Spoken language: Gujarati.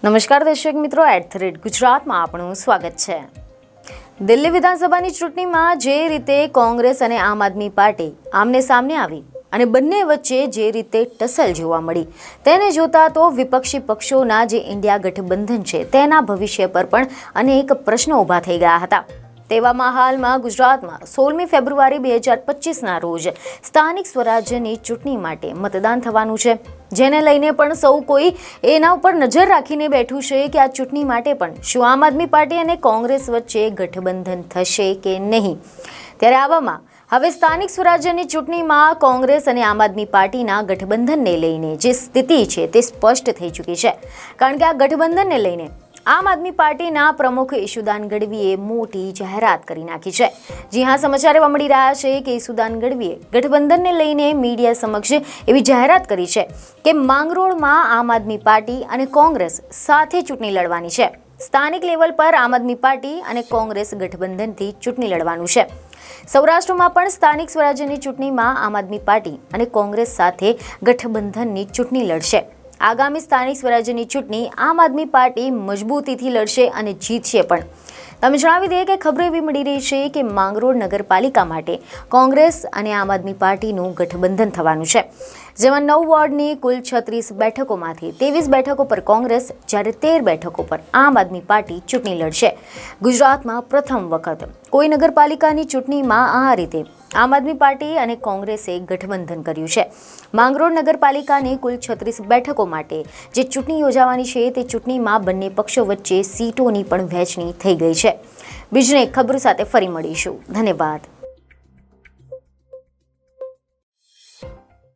નમસ્કાર દર્શક મિત્રો, @ગુજરાતમાં આપનું સ્વાગત છે। દિલ્હી વિધાનસભાની ચૂંટણીમાં જે રીતે કોંગ્રેસ અને આમ આદમી પાર્ટી આમને સામને આવી અને બંને વચ્ચે જે રીતે ટસલ જોવા મળી, તેને જોતા તો વિપક્ષી પક્ષોના જે ઇન્ડિયા ગઠબંધન છે તેના ભવિષ્ય પર પણ અનેક પ્રશ્નો ઊભા થઈ ગયા હતા। તેવામાં હાલમાં ગુજરાતમાં 16મી ફેબ્રુઆરી 2025ના રોજ સ્થાનિક સ્વરાજ્યની ચૂંટણી માટે મતદાન થવાનું છે, જેને લઈને પણ સૌ કોઈ એના ઉપર નજર રાખીને બેઠું છે કે આ ચૂંટણી માટે પણ શું આમ આદમી પાર્ટી અને કોંગ્રેસ વચ્ચે ગઠબંધન થશે કે નહીં। ત્યારે આવામાં હવે સ્થાનિક સ્વરાજ્યની ચૂંટણીમાં કોંગ્રેસ અને આમ આદમી પાર્ટીના ગઠબંધનને લઈને જે સ્થિતિ છે તે સ્પષ્ટ થઈ ચૂકી છે, કારણ કે આ ગઠબંધનને લઈને આમ આદમી પાર્ટીના પ્રમુખ ઈશુદાન ગઢવીએ મોટી જાહેરાત કરી નાખી છે। જી હા, સમાચાર એવા મળી રહ્યા છે કે ઈશુદાન ગઢવીએ ગઠબંધનને લઈને મીડિયા સમક્ષ એવી જાહેરાત કરી છે કે માંગરોળમાં આમ આદમી પાર્ટી અને કોંગ્રેસ સાથે ચૂંટણી લડવાની છે। સ્થાનિક લેવલ પર આમ આદમી પાર્ટી અને કોંગ્રેસ ગઠબંધનથી ચૂંટણી લડવાનું છે। સૌરાષ્ટ્રમાં પણ સ્થાનિક સ્વરાજ્યની ચૂંટણીમાં આમ આદમી પાર્ટી અને કોંગ્રેસ સાથે ગઠબંધનની ચૂંટણી લડશે। આગામી સ્થાનિક સ્વરાજ્યની ચૂંટણી આમ આદમી પાર્ટી મજબૂતીથી લડશે અને જીતશે પણ। તમે જણાવી દઈએ કે ખબરો એવી મળી રહી છે કે માંગરોળ નગરપાલિકા માટે કોંગ્રેસ અને આમ આદમી પાર્ટીનું ગઠબંધન થવાનું છે, જેમાં 9 વોર્ડની કુલ 36 બેઠકોમાંથી 23 બેઠકો પર કોંગ્રેસ જ્યારે 13 બેઠકો પર આમ આદમી પાર્ટી ચૂંટણી લડશે। ગુજરાતમાં પ્રથમ વખત કોઈ નગરપાલિકાની ચૂંટણીમાં આ રીતે આમ આદમી પાર્ટી અને કોંગ્રેસે ગઠબંધન કર્યું છે। માંગરોળ નગરપાલિકાની કુલ 36 બેઠકો માટે જે ચૂંટણી યોજાવાની છે તે ચૂંટણીમાં બંને પક્ષો વચ્ચે સીટોની પણ વહેંચણી થઈ ગઈ છે। બીજી એક ખબર સાથે ફરી મળીશું। ધન્યવાદ।